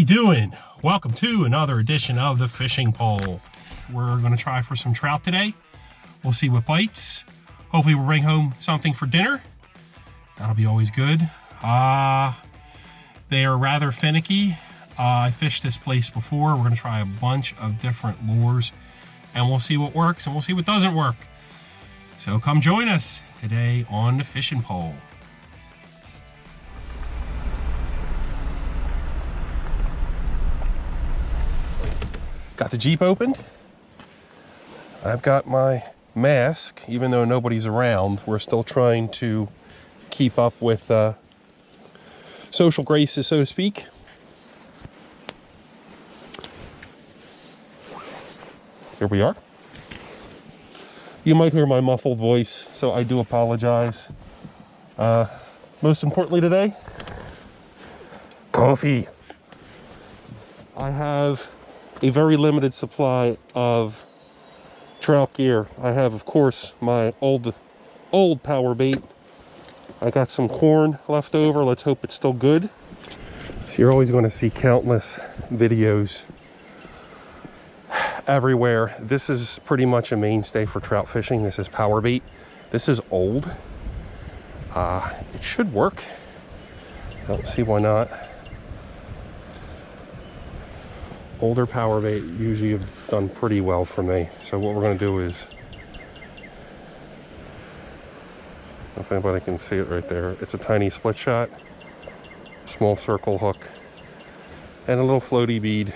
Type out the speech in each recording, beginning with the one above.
we doing? Welcome to another edition of the Fishing Pole. We're going to try for some trout today. We'll see what bites. Hopefully we'll bring home something for dinner. That'll be always good. They are rather finicky. I fished this place before. We're going to try a bunch of different lures and we'll see what works and we'll see what doesn't work. So come join us today on the Fishing Pole. Got the Jeep opened. I've got my mask, even though nobody's around. We're still trying to keep up with social graces, so to speak. Here we are. You might hear my muffled voice, so I do apologize. Most importantly today, coffee. I have a very limited supply of trout gear. I have, of course, my old power bait. I got some corn left over. Let's hope it's still good. So you're always going to see countless videos everywhere. This is pretty much a mainstay for trout fishing. This is power bait. This is old. It should work. I don't see why not. Older power bait usually have done pretty well for me. So what we're going to do is, I don't know if anybody can see it right there. It's a tiny split shot, small circle hook, and a little floaty bead.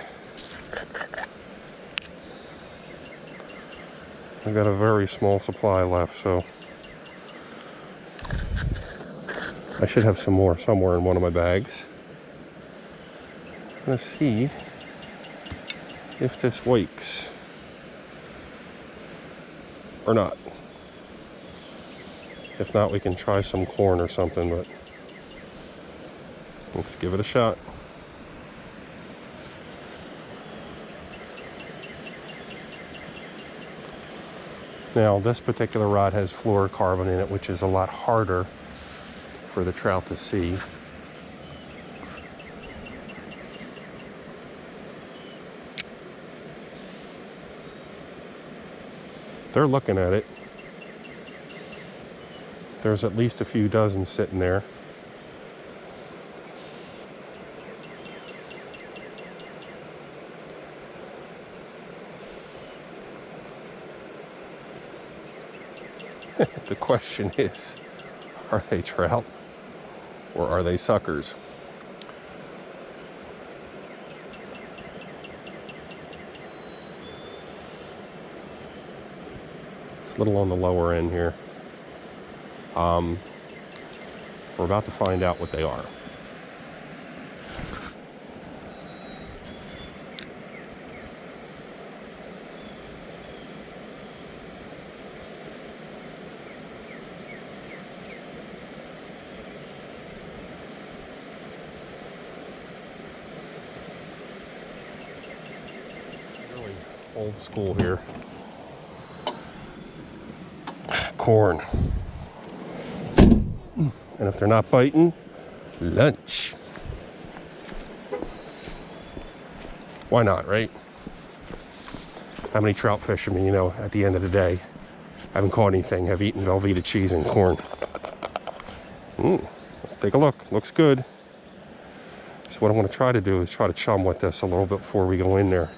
I've got a very small supply left, so I should have some more somewhere in one of my bags. Let's see if this wakes or not. If not, we can try some corn or something, but let's give it a shot. Now, this particular rod has fluorocarbon in it, which is a lot harder for the trout to see. They're looking at it. There's at least a few dozen sitting there. The question is, are they trout or are they suckers? It's a little on the lower end here. We're about to find out what they are. Really old school here. Corn. And if they're not biting, lunch. Why not, right? How many trout fishermen, you know, at the end of the day, haven't caught anything, have eaten Velveeta cheese and corn. Let's take a look. Looks good. So what I'm going to try to do is try to chum with this a little bit before we go in there.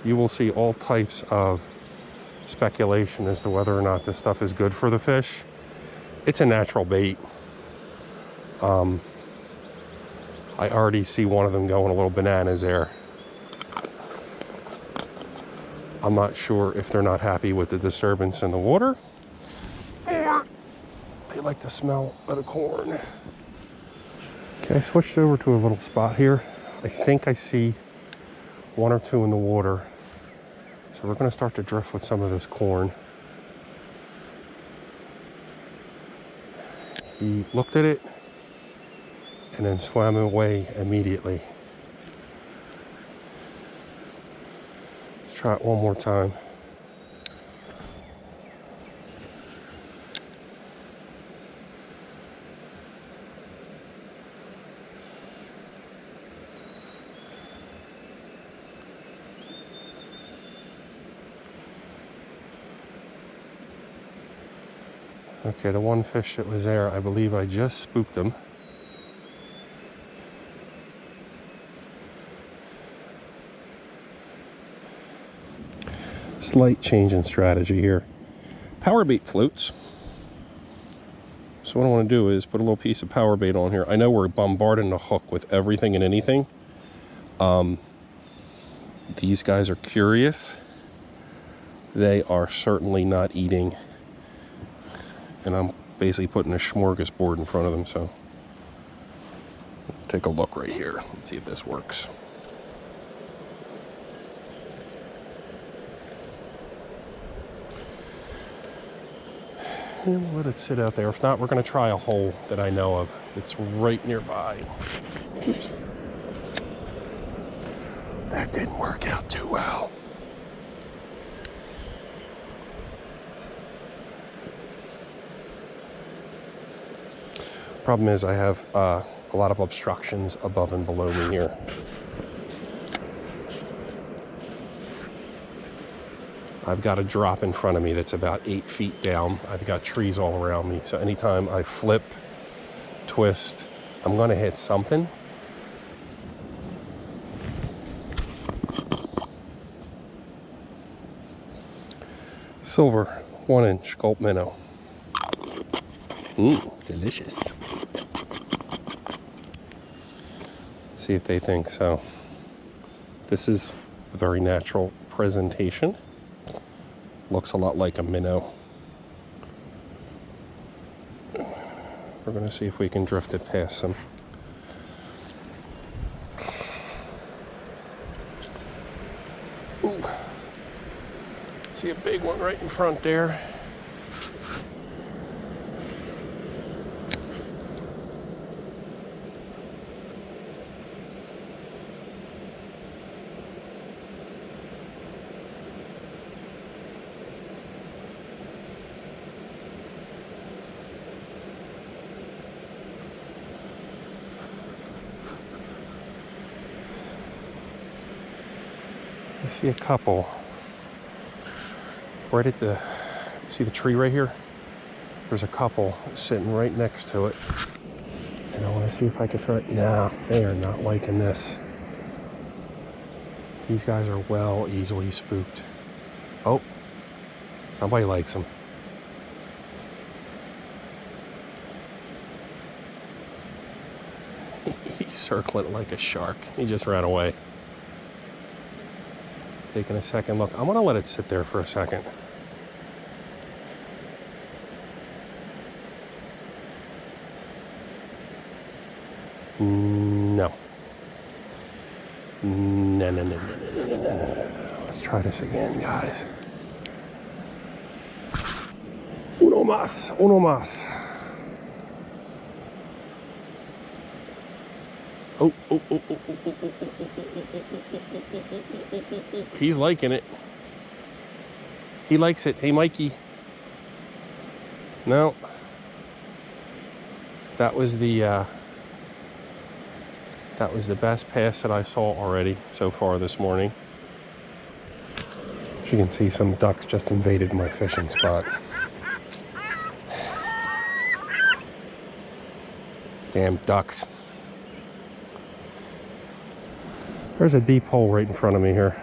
You will see all types of speculation as to whether or not this stuff is good for the fish. It's a natural bait. I already see one of them going a little bananas there. I'm not sure if they're not happy with the disturbance in the water or they like the smell of the corn. Okay, I switched over to a little spot here. I think I see one or two in the water. So we're going to start to drift with some of this corn. He looked at it and then swam away immediately. Let's try it one more time. Okay, the one fish that was there, I believe I just spooked him. Slight change in strategy here. Power bait floats. So what I want to do is put a little piece of power bait on here. I know we're bombarding the hook with everything and anything. These guys are curious. They are certainly not eating. And I'm basically putting a smorgasbord in front of them. So take a look right here. Let's see if this works. And we'll let it sit out there. If not, we're going to try a hole that I know of that's right nearby. Oops. That didn't work out too well. Problem is I have a lot of obstructions above and below me here. I've got a drop in front of me that's about 8 feet down. I've got trees all around me. So anytime I flip, twist, I'm gonna hit something. Silver, 1-inch gulp minnow. Delicious. Let's see if they think so. This is a very natural presentation. Looks a lot like a minnow. We're going to see if we can drift it past them. Ooh. See a big one right in front there. I see a couple right at the, see the tree right here? There's a couple sitting right next to it. And I want to see if I can throw it. No, they are not liking this. These guys are well easily spooked. Oh, somebody likes them. He's circling like a shark. He just ran away. Taking a second look. I'm going to let it sit there for a second. No. No. Let's try this again, guys. Uno más. Uno más. Oh. He's liking it. He likes it. Hey, Mikey. No. That was the best pass that I saw already so far this morning. As you can see, some ducks just invaded my fishing spot. Damn ducks. There's a deep hole right in front of me here.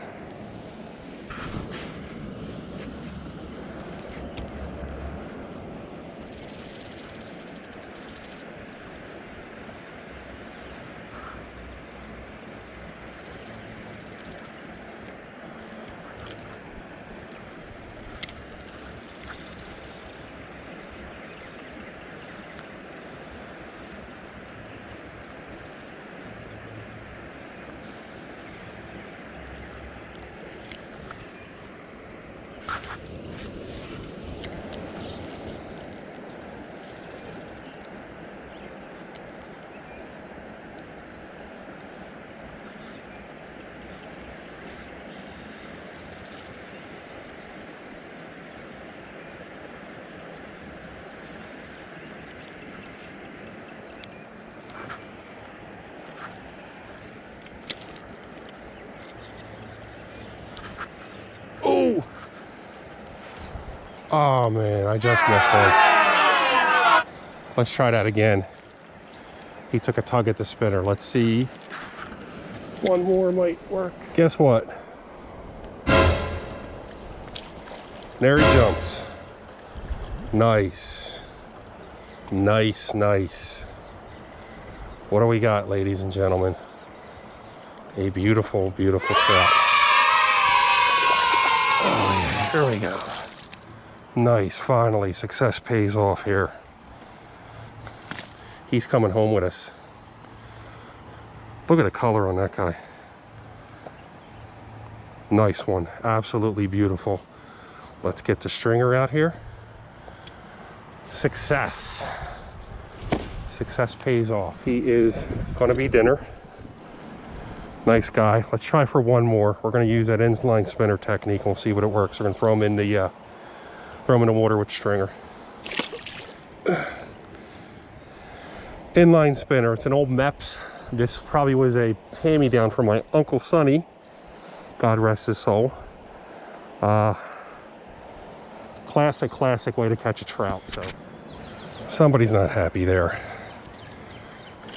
Oh man, I just missed one. Let's try that again. He took a tug at the spinner. Let's see. One more might work. Guess what? There he jumps. Nice. Nice, nice. What do we got, ladies and gentlemen? A beautiful, beautiful trout. Oh yeah, here we go. Nice, finally, success pays off here. He's coming home with us. Look at the color on that guy. Nice one, absolutely beautiful. Let's get the stringer out here. Success. Success pays off. He is gonna be dinner. Nice guy. Let's try for one more. We're gonna use that inline spinner technique. We'll see what it works. We're gonna throw him in the water with stringer. Inline spinner. It's an old Meps. This probably was a hand-me-down from my Uncle Sonny. God rest his soul. Classic way to catch a trout. So somebody's not happy there.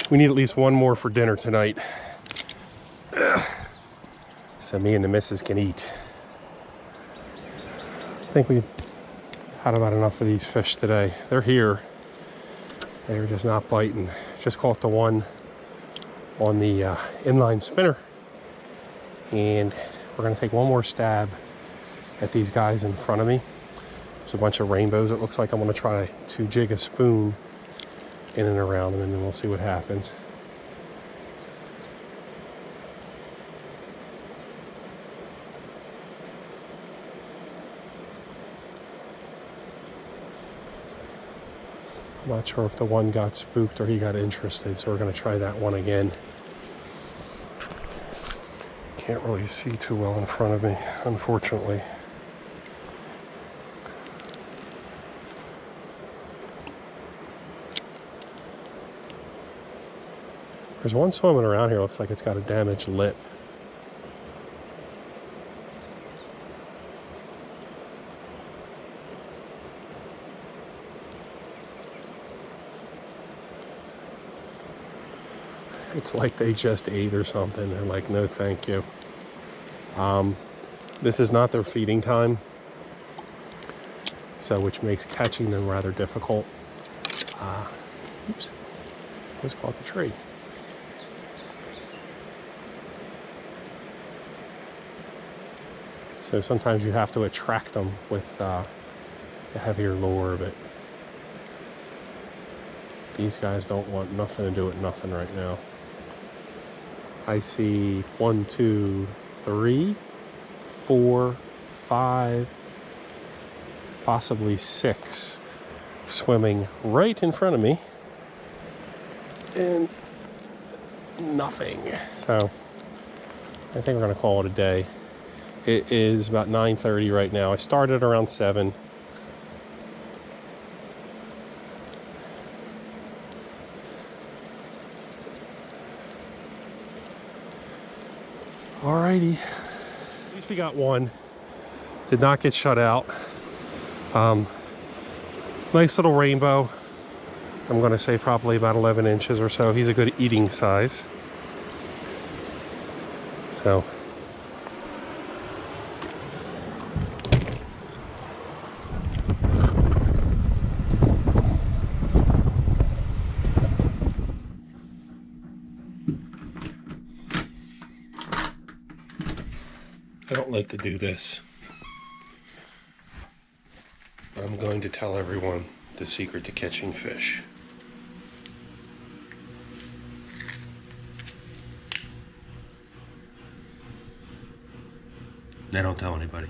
We need at least one more for dinner tonight, so me and the missus can eat. I think we had about enough of these fish today. They're here. They're just not biting. Just caught the one on the inline spinner, and we're gonna take one more stab at these guys in front of me. There's a bunch of rainbows. It looks like I'm gonna try to jig a spoon in and around them, and then we'll see what happens. I'm not sure if the one got spooked or he got interested, so we're gonna try that one again. Can't really see too well in front of me, unfortunately. There's one swimming around here, looks like it's got a damaged lip. It's like they just ate or something. They're like, no thank you. This is not their feeding time, so which makes catching them rather difficult. Oops, just caught the tree. So sometimes you have to attract them with a heavier lure, but these guys don't want nothing to do with nothing right now. I see 1, 2, 3, 4, 5, possibly 6 swimming right in front of me, and nothing. So I think we're gonna call it a day. It is about 9:30 right now. I started around 7. Alrighty. At least we got one. Did not get shut out. Nice little rainbow. I'm gonna say probably about 11 inches or so. He's a good eating size. So. I don't like to do this, but I'm going to tell everyone the secret to catching fish. They don't tell anybody.